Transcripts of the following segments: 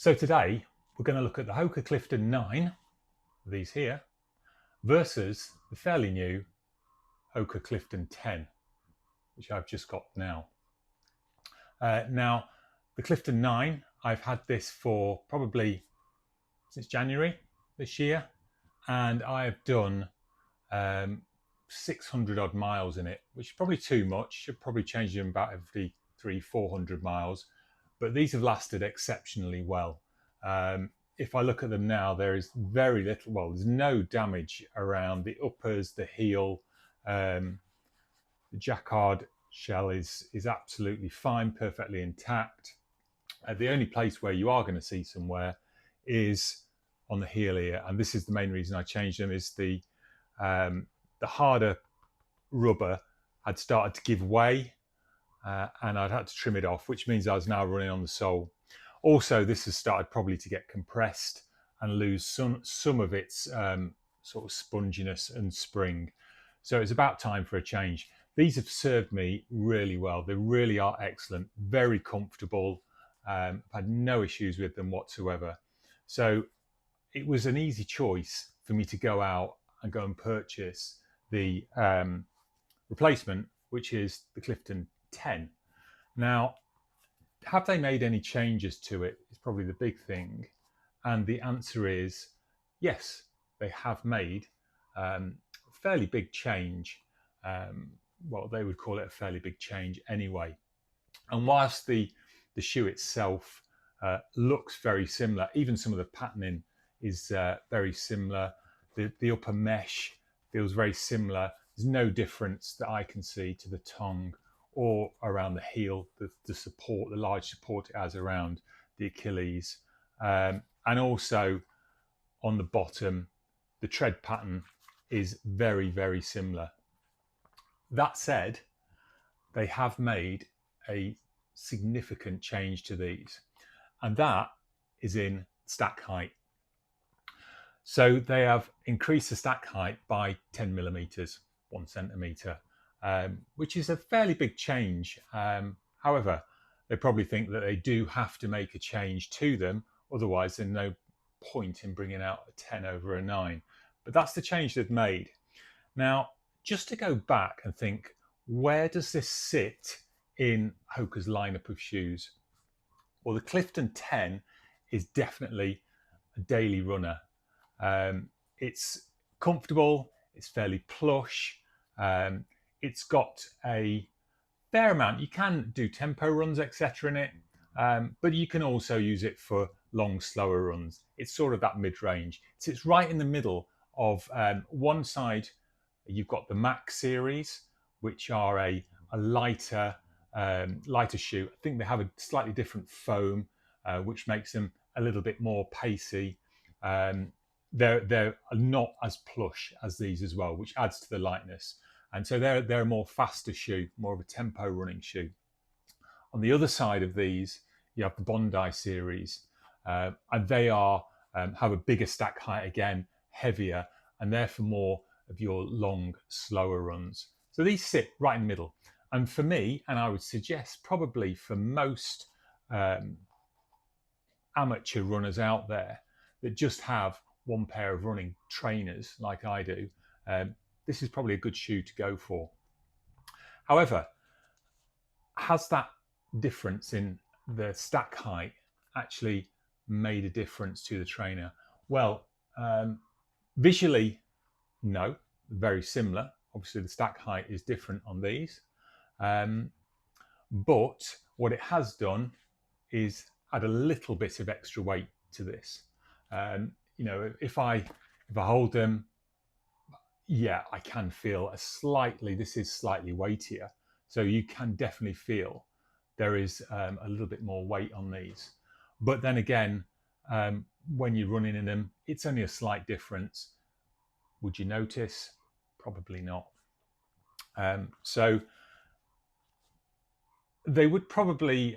So today we're going to look at the Hoka Clifton 9, these here, versus the fairly new Hoka Clifton 10, which I've just got now. Now, the Clifton 9, I've had this for probably since January this year, and I've done 600 odd miles in it, which is probably too much. Should probably change them about every 300-400 miles, but these have lasted exceptionally well. If I look at them now, there is very little, well, there's no damage around the uppers, the heel. The jacquard shell is absolutely fine, perfectly intact. The only place where you are going to see some wear is on the heel here, and this is the main reason I changed them, is the harder rubber had started to give way, and I'd had to trim it off, which means I was now running on the sole. Also, this has started probably to get compressed and lose some of its sort of sponginess and spring. So it's about time for a change. These have served me really well. They really are excellent, very comfortable. I've had no issues with them whatsoever. So it was an easy choice for me to go out and go and purchase the replacement, which is the Clifton 10. Now, have they made any changes to it is probably the big thing. And the answer is yes, they have made a fairly big change. Well, they would call it a fairly big change anyway. And whilst the shoe itself looks very similar, even some of the patterning is very similar. The upper mesh feels very similar. There's no difference that I can see to the tongue or around the heel, the support, the large support it has around the Achilles. And also on the bottom, the tread pattern is very, very similar. That said, they have made a significant change to these, and that is in stack height. So they have increased the stack height by 10 millimeters, 1 centimeter, which is a fairly big change. However, they probably think that they do have to make a change to them, otherwise there's no point in bringing out a 10 over a 9. But that's the change they've made. Now, just to go back and think, where does this sit in Hoka's lineup of shoes? Well, the Clifton 10 is definitely a daily runner. It's comfortable, it's fairly plush, it's got a fair amount. You can do tempo runs, etc. in it, but you can also use it for long, slower runs. It's sort of that mid-range. It sits right in the middle of one side. You've got the Max series, which are a lighter shoe. I think they have a slightly different foam, which makes them a little bit more pacey. They're not as plush as these as well, which adds to the lightness. And so they're a more faster shoe, more of a tempo running shoe. On the other side of these, you have the Bondi series, and they are have a bigger stack height again, heavier, and they're for more of your long, slower runs. So these sit right in the middle. And for me, and I would suggest probably for most amateur runners out there that just have one pair of running trainers like I do, this is probably a good shoe to go for. However, has that difference in the stack height actually made a difference to the trainer? Well, visually, no, very similar. Obviously, the stack height is different on these. But what it has done is add a little bit of extra weight to this. You know, if I hold them, yeah, I can feel this is slightly weightier. So you can definitely feel there is a little bit more weight on these. But then again, when you're running in them, it's only a slight difference. Would you notice? Probably not. So they would probably,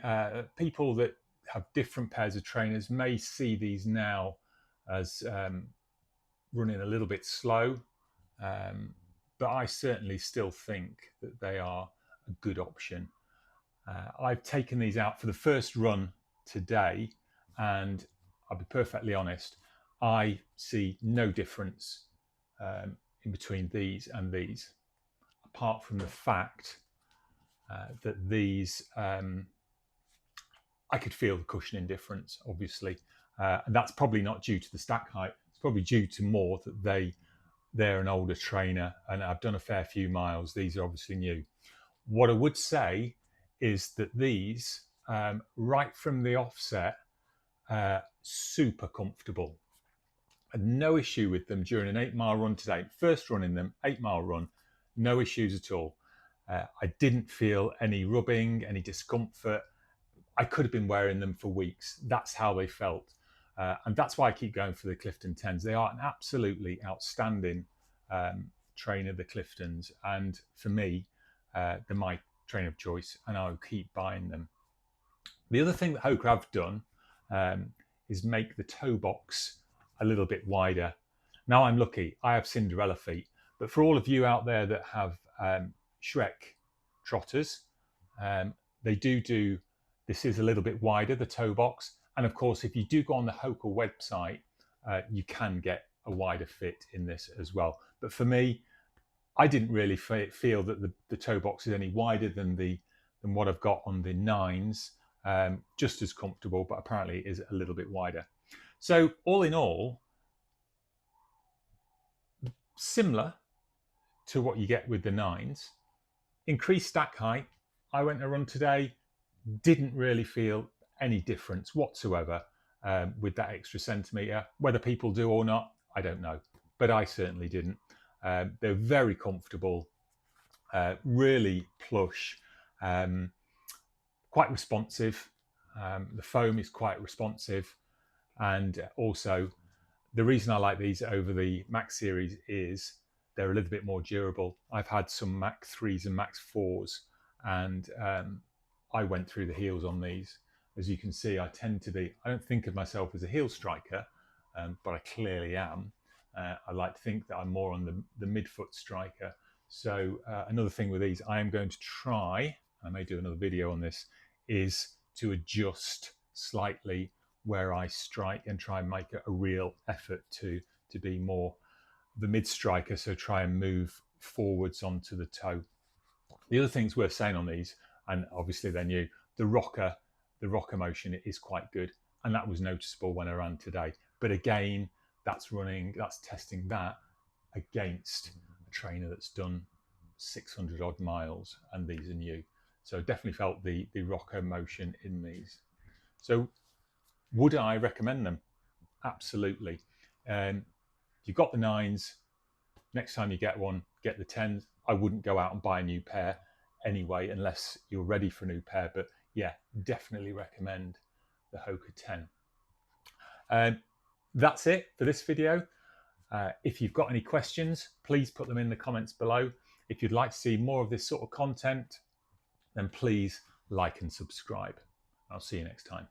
people that have different pairs of trainers may see these now as running a little bit slow. But I certainly still think that they are a good option. I've taken these out for the first run today, and I'll be perfectly honest, I see no difference in between these and these, apart from the fact that these, I could feel the cushioning difference, obviously. And that's probably not due to the stack height. It's probably due to more that they're an older trainer and I've done a fair few miles. These are obviously new. What I would say is that these, right from the offset, super comfortable. And no issue with them during an 8-mile run today. First run in them, 8-mile run, no issues at all. I didn't feel any rubbing, any discomfort. I could have been wearing them for weeks. That's how they felt. And that's why I keep going for the Clifton 10s. They are an absolutely outstanding trainer, the Cliftons. And for me, they're my trainer of choice, and I'll keep buying them. The other thing that Hoka have done is make the toe box a little bit wider. Now I'm lucky, I have Cinderella feet, but for all of you out there that have Shrek trotters, they do this is a little bit wider, the toe box. And of course, if you do go on the Hoka website, you can get a wider fit in this as well. But for me, I didn't really feel that the toe box is any wider than what I've got on the 9s. Just as comfortable, but apparently it is a little bit wider. So all in all, similar to what you get with the 9s. Increased stack height. I went a run today, didn't really feel any difference whatsoever with that extra centimetre. Whether people do or not, I don't know, but I certainly didn't. They're very comfortable, really plush, quite responsive. The foam is quite responsive, and also the reason I like these over the Max series is they're a little bit more durable. I've had some Max 3s and Max 4s, and I went through the heels on these. As you can see, I don't think of myself as a heel striker, but I clearly am. I like to think that I'm more on the midfoot striker. So another thing with these, I am going to try, I may do another video on this, is to adjust slightly where I strike and try and make a real effort to be more the mid striker. So try and move forwards onto the toe. The other things worth saying on these, and obviously they're new, the rocker motion is quite good, and that was noticeable when I ran today. But again, that's testing that against a trainer that's done 600 odd miles, and these are new. So definitely felt the rocker motion in these. So would I recommend them? Absolutely. You've got the 9s. Next time you get one, get the 10s. I wouldn't go out and buy a new pair anyway, unless you're ready for a new pair. But yeah, definitely recommend the Hoka 10. That's it for this video. If you've got any questions, please put them in the comments below. If you'd like to see more of this sort of content, then please like and subscribe. I'll see you next time.